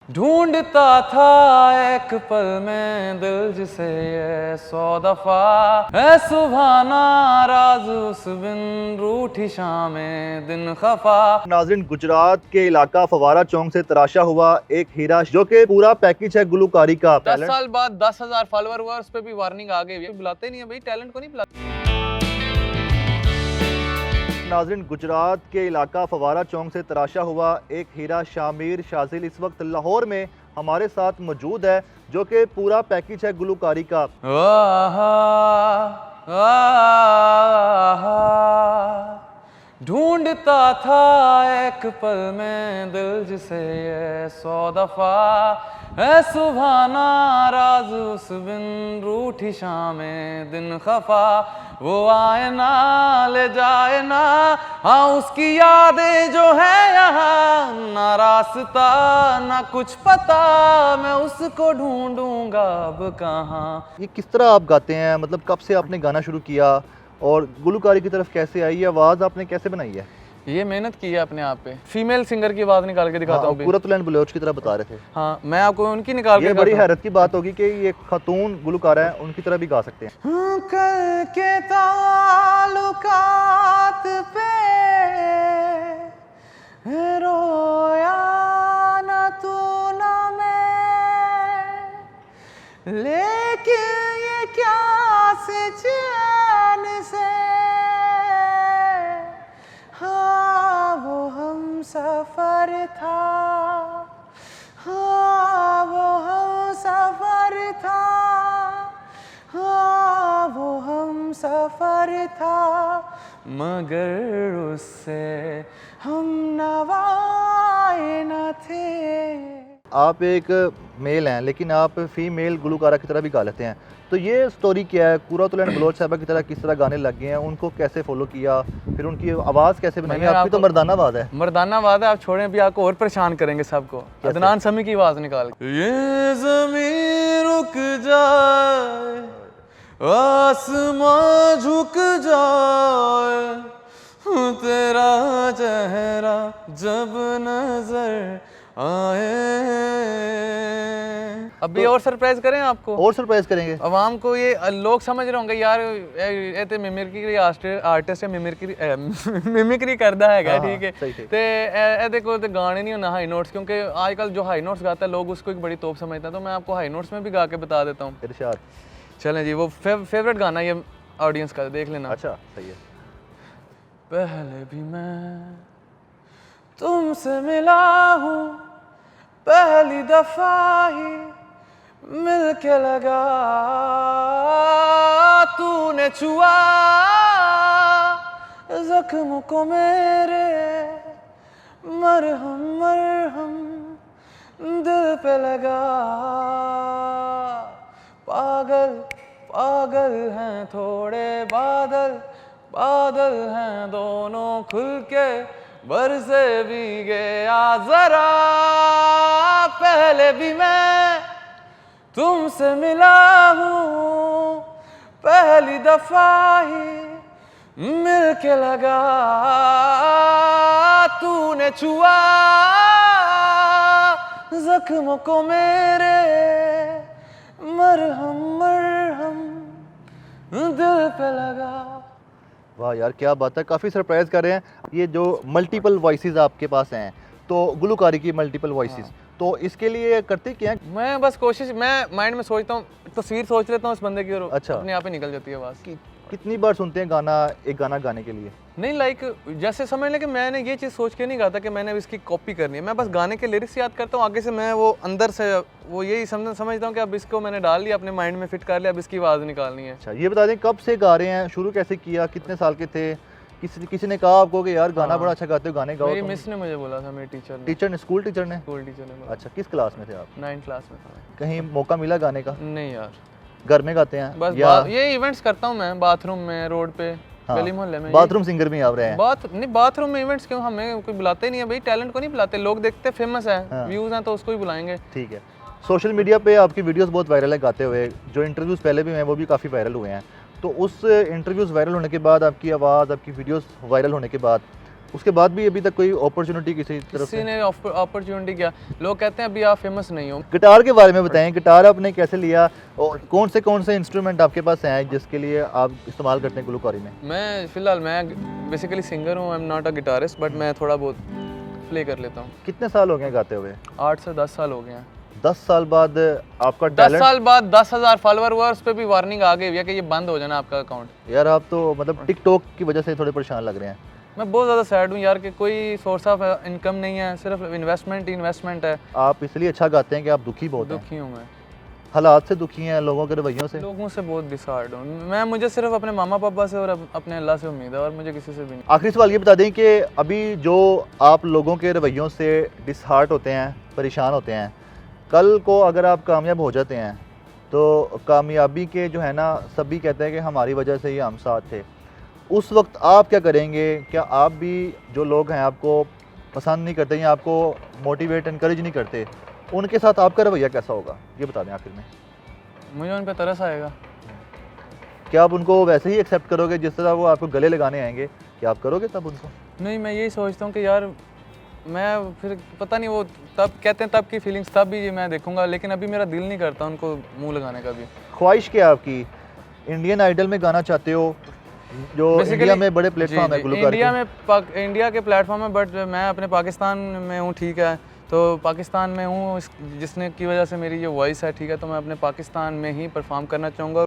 ढूंढता था एक पल में दिल जिसे ये 100 दफा है सुभाना राज उस बिन रूठी शामें दिन खफा। नाज़रीन, गुजरात के इलाका फवारा चौक से तराशा हुआ एक हीरा जो कि पूरा पैकेज है गुलकारी का। 10 साल बाद 10,000 फॉलोअर हुआ, उस पे भी वार्निंग आ गई। बुलाते नहीं है भाई, टैलेंट को नहीं बुलाते। नाज़रीन, गुजरात के इलाका फवारा चौक से तराशा हुआ एक हीरा शामिर शाजिल इस वक्त लाहौर में हमारे साथ मौजूद है, जो कि पूरा पैकेज है गुलकारी का। ढूंढता था एक पल में दिल जिसे ये 100 दफा है सुभाना राज उस बिन रूठी शामें दिन खफा। वो आए ना ले जाए ना, हाँ उसकी यादें जो है यहाँ, ना रास्ता ना कुछ पता, मैं उसको ढूंढूंगा अब कहाँ। ये किस तरह आप गाते हैं, मतलब कब से आपने गाना शुरू किया और गुलकारी की तरफ कैसे आई, आवाज़ आपने कैसे बनाई है? ये मेहनत की है अपने आप पे। फीमेल सिंगर की आवाज निकाल के दिखाता हूँ। पूरा तो बलोच की तरह बता रहे थे। हाँ, मैं आपको उनकी निकाल ये बड़ी हैरत की बात होगी कि ये खातून गुलकार है, उनकी तरह भी गा सकते हैं। कल के ताल्लुकात पे रोया न तू न मैं, लेकिन ये क्या से चैन से, हाँ वो हम सफर था, हाँ वो हम सफर था, हाँ वो हम सफर था, मगर उससे हम नवाए न थे। आप एक मेल हैं लेकिन आप फीमेल गुलकारा की तरह भी गा लेते हैं, तो ये स्टोरी क्या है? कुरातुल बलोच साहबा की तरह किस तरह गाने लग गए हैं, उनको कैसे फॉलो किया, फिर उनकी आवाज़ कैसे बनाई? आपकी तो मर्दाना आवाज़ है। मर्दाना आवाज़ है, आप छोड़ें, अभी आपको और परेशान करेंगे सबको। अदनान समी की आवाज़ निकाल के। ये ज़मीन रुक जाए, आसमां झुक जाए, तेरा चेहरा जब नजर आए। अभी और सरप्राइज करें आपको? और सरप्राइज करेंगे अवाम को। ये लोग समझ रहे होंगे यार ये तो मिमिक्री आर्टिस्ट है, मिमिक्री करता है, ठीक है। तो ए को तो गाने नहीं होना हाई नोट्स, क्योंकि आजकल जो हाई नोट्स गाता है लोग उसको एक बड़ी तोप समझते हैं, तो मैं आपको हाई नोट्स में भी गा के बता देता हूँ। इरशाद। चलें जी, वो फेवरेट गाना ये ऑडियंस का, देख लेना। अच्छा, सही है। पहले भी मैं तुमसे मिला हूँ, पहली दफा ही मिल के लगा, तूने छुआ जख्म को मेरे, मरहम मरहम दिल पे लगा। पागल पागल हैं थोड़े बादल, बादल हैं दोनों खुल के, बरसे भीगे आ जरा, पहले भी मैं तुमसे मिला हूँ, पहली दफा ही मिल के लगा, तूने छुआ जख्म को मेरे, मरहम मरहम दिल पे लगा। वाह यार, क्या बात है, काफ़ी सरप्राइज कर रहे हैं। ये जो मल्टीपल वॉइसेस आपके पास हैं, तो गुलकारी की मल्टीपल वॉइसेस, तो इसके लिए करते क्या हैं? मैं बस कोशिश, मैं माइंड में सोचता हूँ, तस्वीर सोच लेता हूँ उस बंदे की, और अच्छा, अपने आप ही निकल जाती है आवाज़। कितनी बार सुनते हैं गाना, एक गाना गाने के लिए? नहीं, लाइक जैसे समझ लें कि मैंने ये चीज़ सोच के नहीं गाता कि मैंने इसकी कॉपी करनी है, मैं बस गाने के लिरिक्स याद करता हूँ, आगे से मैं वो अंदर से वो यही समझता हूँ कि अब इसको मैंने डाल लिया, अपने माइंड में फिट कर लिया, अब इसकी आवाज़ निकालनी है। अच्छा, ये बता दें कब से गा रहे हैं, शुरू कैसे किया, कितने साल के थे? किसी ने कहा आपको कि यार गाना बड़ा अच्छा गाते हो, गाने गाओ? मेरी मिस ने मुझे बोला था, मेरे टीचर ने, स्कूल टीचर ने? स्कूल टीचर ने। अच्छा, किस क्लास में थे आप? 9th क्लास में था। कहीं मौका मिला गाने का? नहीं यार, घर में गाते हैं बस या ये इवेंट्स करता हूँ मैं, बाथरूम में, रोड पे, गली मोहल्ले में। बाथरूम सिंगर भी आप रहे हैं? बाथरूम में इवेंट्स क्यों, हमें कोई बुलाते नहीं है भाई, टैलेंट को नहीं बुलाते, लोग देखते फेमस है, व्यूज हैं तो उसको ही बुलाएंगे। ठीक है। सोशल मीडिया पे आपकी वीडियोस बहुत वायरल है गाते हुए, जो इंटरव्यूज़ पहले भी हैं वो भी काफ़ी वायरल हुए हैं, तो उस इंटरव्यूज़ वायरल होने के बाद, आपकी आवाज़, आपकी वीडियोस वायरल होने के बाद उसके बाद भी अभी तक कोई अपॉर्चुनिटी किसी तरफ किसी से? ने अपॉर्चुनिटी किया, लोग कहते हैं अभी आप फेमस नहीं हो। गिटार के बारे में बताएं, गिटार आपने कैसे लिया और कौन से इंस्ट्रूमेंट आपके पास हैं जिसके लिए आप इस्तेमाल करते हैं गुलकारी में? मैं फ़िलहाल मैं बेसिकली सिंगर हूँ, I am not a guitarist, but मैं थोड़ा बहुत प्ले कर लेता हूँ। कितने साल हो गए गाते हुए? 8 से 10 साल हो गए हैं। 10 साल बाद आपका 10 टैलेंट? साल बाद 10,000 फॉलोवर हुआ, उस पर भी वार्निंग आ गई है कि ये बंद हो जाना आपका अकाउंट। यार आप तो मतलब टिकटॉक की वजह से थोड़े परेशान लग रहे हैं। मैं बहुत ज़्यादा सैड हूँ यार कि कोई सोर्स ऑफ इनकम नहीं है, सिर्फ इन्वेस्टमेंट है। आप इसलिए अच्छा गाते हैं कि आप दुखी बहुत हैं। दुखी हूँ मैं, हालात से दुखी हैं, लोगों के रवैयों से? लोगों से बहुत डिसहार्ड हूँ। मुझे सिर्फ अपने मामा पापा से और अपने अल्लाह से उम्मीद है, और मुझे किसी से भी नहीं। आखिरी सवाल ये बता दें कि अभी जो आप लोगों के रवैयों से डिसहार्ट होते हैं, परेशान होते हैं, कल को अगर आप कामयाब हो जाते हैं तो कामयाबी के जो है ना सभी कहते हैं कि हमारी वजह से ही हम साथ थे, उस वक्त आप क्या करेंगे? क्या आप भी जो लोग हैं आपको पसंद नहीं करते या आपको मोटिवेट इनकरेज नहीं करते, उनके साथ आपका रवैया कैसा होगा? ये बता दें आखिर में। मुझे उन पर तरस आएगा। क्या आप उनको वैसे ही एक्सेप्ट करोगे जिस तरह वो आपको गले लगाने आएंगे? क्या आप करोगे तब उनको? नहीं, मैं यही सोचता हूँ कि यार मैं फिर पता नहीं, वो तब कहते हैं तब की फीलिंग्स तब भी मैं देखूंगा, लेकिन अभी मेरा दिल नहीं करता उनको मुंह लगाने का भी। ख्वाहिश क्या है आपकी? इंडियन आइडल में गाना चाहते हो, जो इंडिया में बड़े प्लेटफॉर्म है गुलकार के? इंडिया के प्लेटफॉर्म है, बट मैं अपने पाकिस्तान में हूँ, ठीक है, तो पाकिस्तान में हूँ जिसने की वजह से मेरी ये वॉइस है, ठीक है, तो मैं अपने पाकिस्तान में ही परफॉर्म करना चाहूँगा।